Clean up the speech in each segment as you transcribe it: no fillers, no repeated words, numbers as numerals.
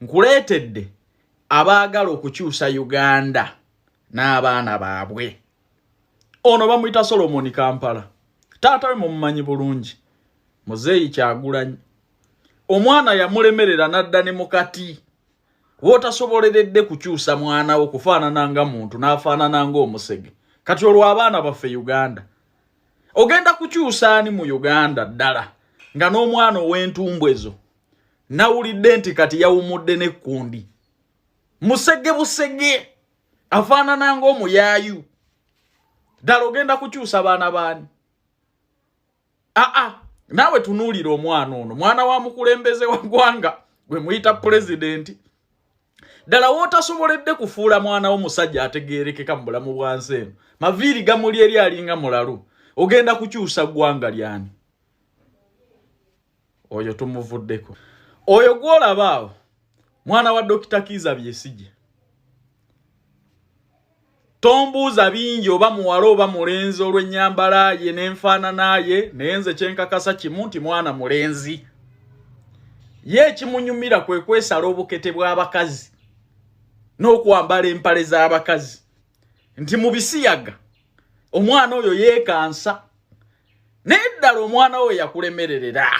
nkuleetedde abaagala okukyusa Uganda n'abaana baabwe. Ono bamuyita Solomon Kampala. Taata we mumumanyi bulungi. Muzeeyi Kyagulanyi. Omwana yamulemerera n'adda ne mukati. Wootasoboleredde kukyusa mwana wo kufaanana nga muntu n'afaanana ng'omusege. Kati olwo abaana baffe Uganda. Ogenda kukyusa ani mu Uganda ddala nga n'omwana ow'entumbwezo nawulidde nti kati yawumudde n'ekkundi. Musege busege afaanana ng'omuyaayu. Ddala ogenda kukyusa baana baani? Naawe tunuulira omwana ono, mwana wa mukulembeze wa ggwanga gwe muyita pulezidenti. Ddala wootasoboledde kufuula mwana w'omusajja ategeerekeka mu bulamu bwansi eno. Maviiri gamuli eri alinga mulalu. Ogenda kukyusa ggwanga lyani? Oyo tumuvuddeko. Oyo gw'olaba awo mwana wa Rtd Kizza Besigye. Tombuuza bingi oba muwala oba mulenzi olw'ennyambala ye n'enfaanana ye, naye nze kyenkakasa kimu nti mwana mulenzi. Ye ekimunyumira kwe kwesala obukete bw'abakazi n'okwambala empale z'abakazi. Nti mu bisiyaga omwana oyo yeekansa. Naye ddala omwana we yakulemererera.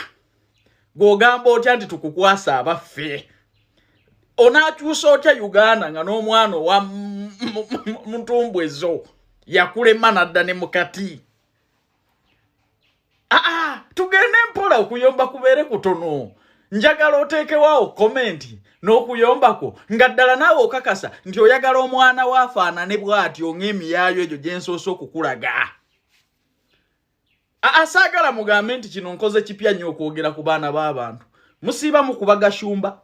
Gw'ogamba otya nti tukukwasa abaffe. Onaakyusa otya Uganda nga n'omwana wa mutumbwezo yakulema nadda ne mukati. Tugende mpola okuyomba kubeere kutono. Njagala oteekewaawo komenti n'okuyombako nga ddala naawe okakasa nti oyagala omwana waafaanane bw'atyo ng'emiyaayo egyo gye nsoose okukulaga. Saagala mugambe nti kino nkoze kipya nnyo okwogera ku baana b'abantu. Musiiba mu kubaga shumba.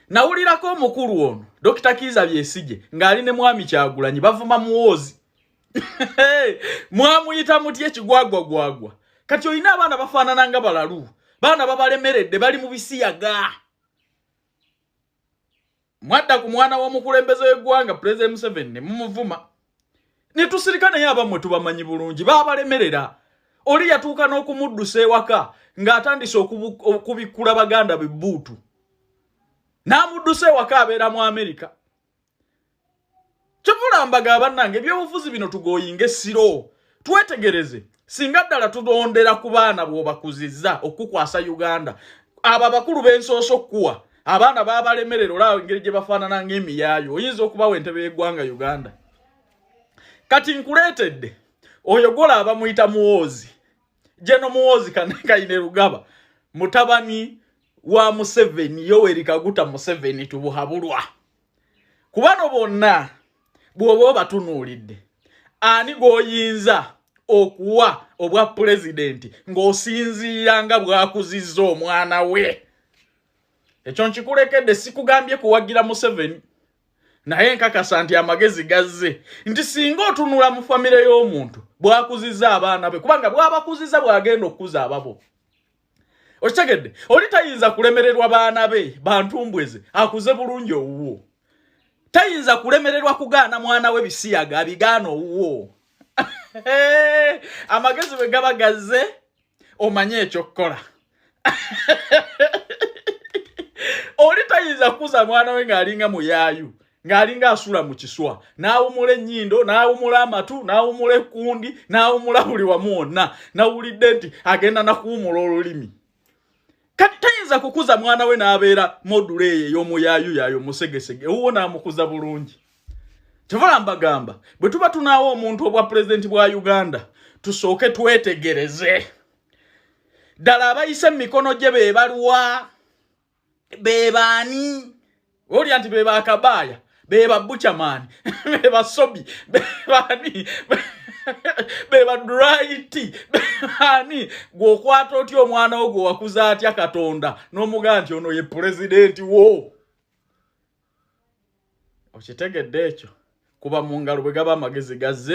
Nawulirako omukulu ono Rtd Kizza Besigye ng'ali ne mwami Kyagulanyi bavuma muwoozi. Mwamuyita mutya ekigwagwagwagwa. Kati olina abaana bafaanana nga balalu. Baana babalemeredde bali mu bisiyaga. Mwadda ku mwana w'omukulembeze w'eggwanga President Museveni ne mumuvuma. Ne tusirika naye abammwe tubamanyi bulungi baabalemerera. Oli yatuuka n'okumuddusa ewaka ng'atandise okubikkula baganda be bbuutu. N'amuddusa ewaka abeera mu Amerika. Kyemulambaga abannange ebyobufuzi bino tugooyinga essiro. Twetegereze. Singa ddala tudondera ku baana bw'obakuzizza okukwasa Uganda. Abo abakulu b'ensoose okukuwa. Abaana baabalemerera olaba engeri gye bafaanana ng'emiyaayo. Oyinza okubawa entebe y'eggwanga Uganda. Kati nkuleetedde. Oyo gw'olaba muyita muwoozi. Jeno muwoozi Kayine Rugaba. Mutabani wa Museveni, Yoweri Kaguta Museveni tubuhabulwa. Ku bano bonna bw'oba obatunuulidde. Ani gw'oyinza okuwa obwa pulezidenti ng'osinziira nga bw'akuzizza omwana we? Ekyo nkikulekedde sikugambye kuwagira Museveni. Naye nkakasa nti amagezi gazze. Nti singa otunula mu famire y'omuntu bw'akuzizza abaana be, kubanga bw'abakuzizza bw'agenda okukuza ababo. Okitegedde? Oli tayinza kulemererwa baana be bantumbweze akuze bulungi owuwo. Tayinza kulemererwa kugaana mwana we bisiyaga abigaana owuwo. Amagezi bwe gaba gazze omanye ekyokukola. Oli tayinza kukuza mwana we ng'alinga muyaayu, ng'alinga asula mu kiswa, n'awumula ennyindo, n'awumula amatu, n'awumula ekkundi, n'awumula buli wamu wonna, nawulidde nti agenda nakuwumula olulimi. Kati tayinza kukuza mwana we n'abeera module eyo ey'omuyaayu yaayo musegesege, owuwo n'amukuza bulungi. Kyova mbagamba bwe tuba tunaawo omuntu obwa pulezidenti bwa Uganda tusooke twetegereze. Ddala abayise mu mikono gye be baluwa? Be baani? Olya nti be bakabaaya, be babuchamani, be basobi, be baani? Be baduraiti, be baani? Gw'okwata otya omwana wo gwe wakuza atya Katonda n'omugaa nti ono ye pulezidenti wo? Okitegedde ekyo? Kuba mu ngalo bwe gaba amagezi gazze.